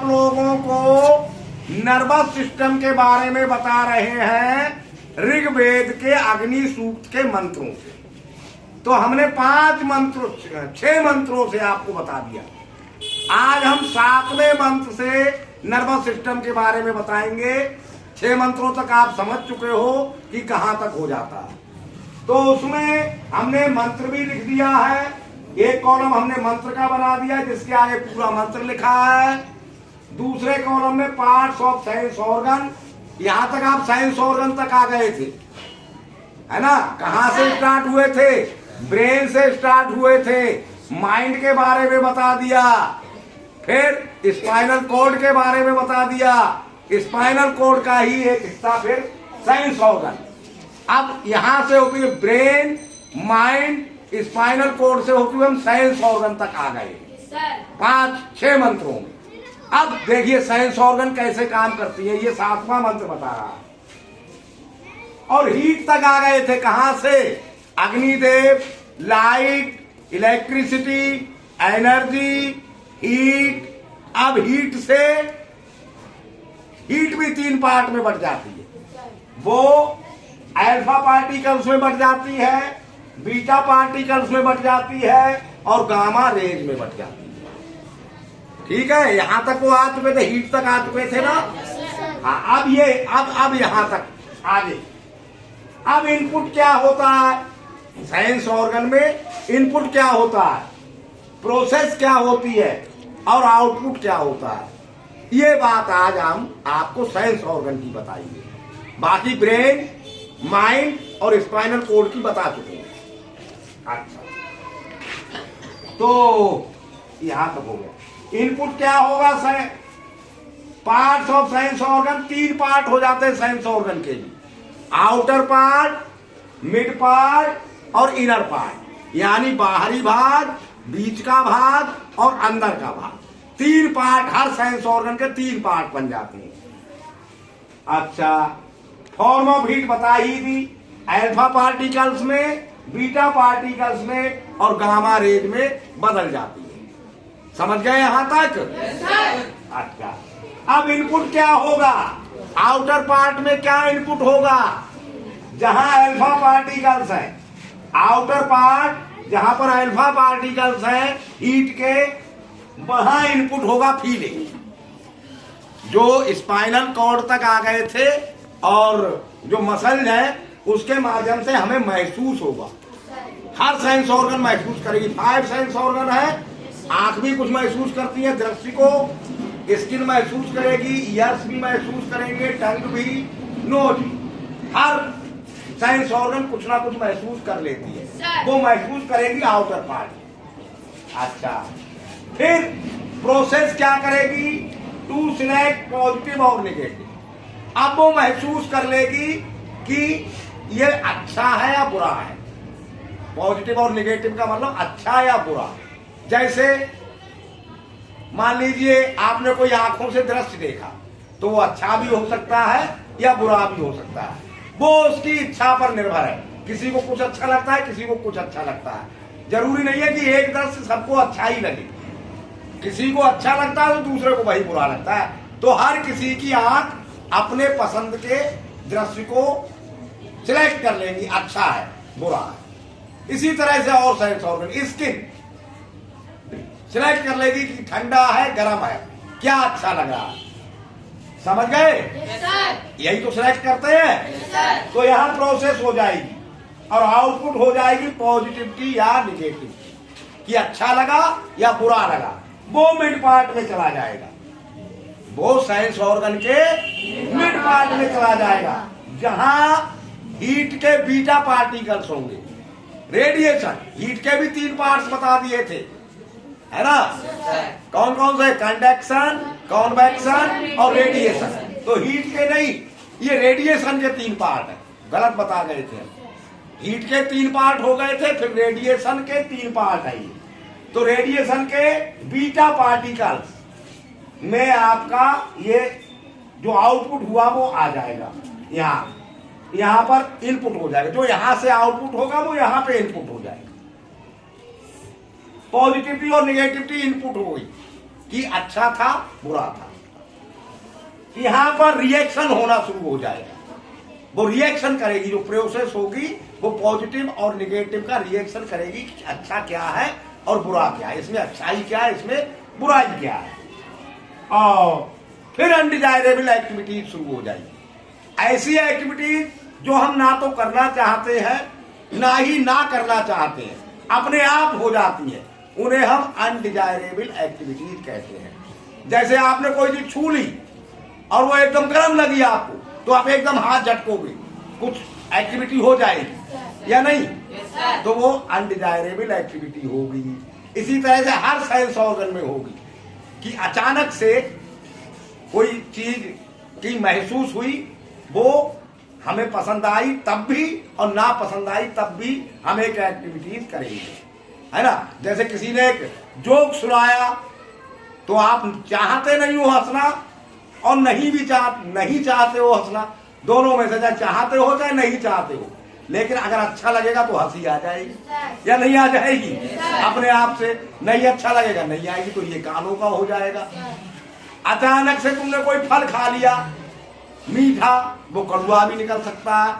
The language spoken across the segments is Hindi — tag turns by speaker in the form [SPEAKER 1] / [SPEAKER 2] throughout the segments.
[SPEAKER 1] लोगों को नर्वस सिस्टम के बारे में बता रहे हैं ऋग्वेद के अग्नि सूक्त के मंत्रों से। तो हमने 6 मंत्रों से आपको बता दिया। आज हम 7वें मंत्र से नर्वस सिस्टम के बारे में बताएंगे। 6 मंत्रों तक आप समझ चुके हो कि कहां तक हो जाता है। तो उसमें हमने मंत्र भी लिख दिया है। एक कॉलम हमने मंत्र का बना दिया जिसके आगे पूरा मंत्र लिखा है। दूसरे कॉलम में पार्ट्स ऑफ सेंस ऑर्गन, यहां तक आप सेंस ऑर्गन तक आ गए थे, है ना। कहां से स्टार्ट हुए थे? ब्रेन से स्टार्ट हुए थे। माइंड के बारे में बता दिया, फिर स्पाइनल कॉर्ड के बारे में बता दिया, स्पाइनल कॉर्ड का ही एक हिस्सा फिर सेंस ऑर्गन। अब यहां से होती है ब्रेन, माइंड, स्पाइनल कॉर्ड से होती हुए हम सेंस ऑर्गन तक आ गए 5-6 मंत्रों में। अब देखिए सेंस ऑर्गन कैसे काम करती है, ये 7वां मंत्र बता रहा है। और हीट तक आ गए थे। कहां से? Agnidev, light, electricity, energy, heat. अब हीट से हीट भी 3 पार्ट में बढ़ जाती है। वो अल्फा पार्टिकल्स में बढ़ जाती है, बीटा पार्टिकल्स में बढ़ जाती है और गामा रेज में बढ़ जाती है। ठीक है, यहां तक वो आ चुके थे, हीट तक आ चुके थे ना। हाँ, अब यहां तक आगे। अब इनपुट क्या होता है साइंस ऑर्गन में? इनपुट क्या होता है, प्रोसेस क्या होती है और आउटपुट क्या होता है, ये बात आज हम आपको साइंस ऑर्गन की बताएंगे। बाकी ब्रेन, माइंड और स्पाइनल कॉर्ड की बता चुके हैं। अच्छा, तो यहां तक हो गया। इनपुट क्या होगा? Parts of science organ 3 part हो जाते हैं साइंस ऑर्गन के लिए। आउटर पार्ट, मिड पार्ट और इनर पार्ट, यानी बाहरी भाग, बीच का भाग और अंदर का भाग। 3 पार्ट, हर साइंस ऑर्गन के 3 पार्ट बन जाते हैं। अच्छा, फॉर्म ऑफ हीट बता ही दी, अल्फा पार्टिकल्स में, बीटा पार्टिकल्स में और गामा रेज में बदल जाती है। समझ गए यहां तक? अच्छा, अब इनपुट क्या होगा? आउटर पार्ट में क्या इनपुट होगा? जहां अल्फा पार्टिकल्स है, आउटर पार्ट जहां पर अल्फा पार्टिकल्स है हीट के, वहां इनपुट होगा फीलिंग। जो स्पाइनल कॉर्ड तक आ गए थे और जो मसल है उसके माध्यम से हमें महसूस होगा। हर सेंस ऑर्गन महसूस करेगी। 5 सेंस ऑर्गन है। आंख भी कुछ महसूस करती है, दृष्टि को, स्किन महसूस करेगी, ईयर्स भी महसूस करेंगे, टंग भी, नोज भी। हर सेंस ऑर्गन कुछ ना कुछ महसूस कर लेती है। वो महसूस करेगी आउटर पार्ट। अच्छा, फिर प्रोसेस क्या करेगी? टू सिलेक्ट पॉजिटिव और नेगेटिव। अब वो महसूस कर लेगी कि ये अच्छा है या बुरा है। पॉजिटिव और नेगेटिव का मतलब अच्छा या बुरा। जैसे मान लीजिए आपने कोई आंखों से दृश्य देखा, तो वो अच्छा भी हो सकता है या बुरा भी हो सकता है। वो उसकी इच्छा पर निर्भर है। किसी को कुछ अच्छा लगता है, किसी को कुछ अच्छा लगता है। जरूरी नहीं है कि एक दृश्य सबको अच्छा ही लगे। किसी को अच्छा लगता है तो दूसरे को वही बुरा लगता है। तो हर किसी की आंख अपने पसंद के दृश्य को सिलेक्ट कर लेंगी, अच्छा है, बुरा है। इसी तरह से और सेंस ऑर्गन, स्किन सिलेक्ट कर लेगी कि ठंडा है, गर्म है, क्या अच्छा लग रहा है। समझ गए? यही तो सिलेक्ट करते हैं। तो यहां प्रोसेस हो जाएगी और आउटपुट हो जाएगी पॉजिटिव की या निगेटिव की, अच्छा लगा या बुरा लगा। वो मिड पार्ट में चला जाएगा। वो साइंस ऑर्गन के मिड पार्ट में चला जाएगा, जहां हीट के बीटा पार्टिकल्स होंगे। रेडिएशन, हीट के भी 3 पार्ट्स बता दिए थे, है ना। कौन कौन से? कंडक्शन, कॉन्वेक्शन और रेडिएशन। तो हीट के नहीं, ये रेडिएशन के 3 पार्ट है। गलत बता गए थे। हीट के 3 पार्ट हो गए थे, फिर रेडिएशन के 3 पार्ट है। तो रेडिएशन के बीटा पार्टिकल्स में आपका ये जो आउटपुट हुआ वो आ जाएगा। यहां पर इनपुट हो जाएगा। जो यहां से आउटपुट होगा वो यहां पे इनपुट हो जाएगा। पॉजिटिविटी और निगेटिविटी इनपुट हो गई कि अच्छा था, बुरा था। यहां पर रिएक्शन होना शुरू हो जाएगा। वो रिएक्शन करेगी, जो प्रोसेस होगी वो पॉजिटिव और निगेटिव का रिएक्शन करेगी कि अच्छा क्या है और बुरा क्या है, इसमें अच्छाई क्या है, इसमें बुराई क्या है। और फिर अनडिजायरेबल एक्टिविटीज शुरू हो जाएगी। ऐसी एक्टिविटीज जो हम ना तो करना चाहते हैं ना ही ना करना चाहते हैं, अपने आप हो जाती हैं, उन्हें हम अनडिजायरेबल एक्टिविटीज कहते हैं। जैसे आपने कोई चीज छू ली और वो एकदम गर्म लगी आपको, तो आप एकदम हाथ झटकोगे, कुछ एक्टिविटी हो जाएगी या नहीं? तो वो अनडिजायरेबल एक्टिविटी होगी। इसी तरह से हर सेंस ऑर्गन में होगी कि अचानक से कोई चीज की महसूस हुई, वो हमें पसंद आई तब भी और ना पसंद आई तब भी हम एक एक्टिविटीज करेंगे, है ना। जैसे किसी ने एक जोक सुनाया तो आप चाहते नहीं हो हंसना और नहीं चाहते हो हंसना, दोनों में से चाहे चाहते हो चाहे नहीं चाहते हो, लेकिन अगर अच्छा लगेगा तो हंसी आ जाएगी या नहीं आ जाएगी अपने आप से। नहीं अच्छा लगेगा नहीं आएगी, तो ये कानों का हो जाएगा। अचानक से तुमने कोई फल खा लिया मीठा, वो कड़वा भी निकल सकता है,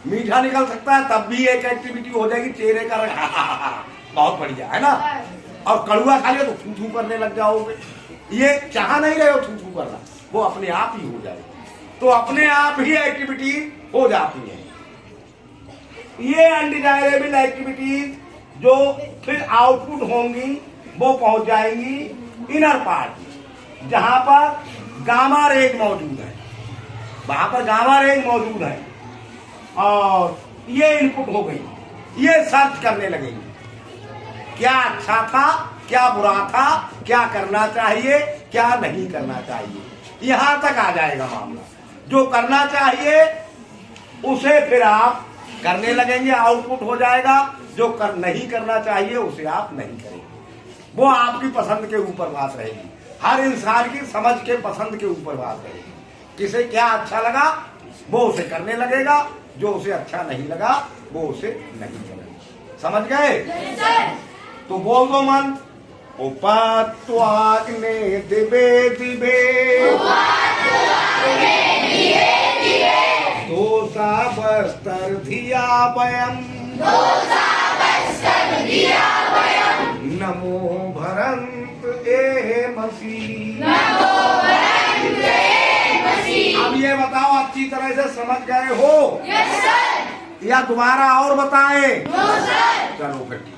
[SPEAKER 1] मीठा निकल सकता है, तब भी एक एक्टिविटी हो जाएगी, चेहरे का रंग बहुत बढ़िया, है ना। और कड़वा खा लिया तो थू थू करने लग जाओगे, ये चाह नहीं रहे हो थू थू करना, वो अपने आप ही हो जाएगी। तो अपने आप ही एक्टिविटी हो जाती है। ये अनडिजायरेबल एक्टिविटीज जो फिर आउटपुट होंगी वो पहुंच जाएंगी इनर पार्ट, जहां पर गामा रेज मौजूद है, वहां पर गामा रेज मौजूद है। और ये इनपुट हो गई, ये सर्च करने लगेंगे क्या अच्छा था, क्या बुरा था, क्या करना चाहिए, क्या नहीं करना चाहिए, यहां तक आ जाएगा मामला। जो करना चाहिए उसे फिर आप करने लगेंगे, आउटपुट हो जाएगा। जो नहीं करना चाहिए उसे आप नहीं करेंगे। वो आपकी पसंद के ऊपर बात रहेगी, हर इंसान की समझ के पसंद के ऊपर बात रहेगी। किसे क्या अच्छा लगा वो उसे करने लगेगा, जो उसे अच्छा नहीं लगा वो उसे नहीं करेगा। समझ गए? तो बोल दो मन, उपात्वाग्ने दिवे दिवे दोषा बस्तर धिया वयम् नमो भरंत एमसी। अब ये बताओ अच्छी तरह से समझ गए हो? Yes sir. या दोबारा और बताएं? No sir. चलो फिर।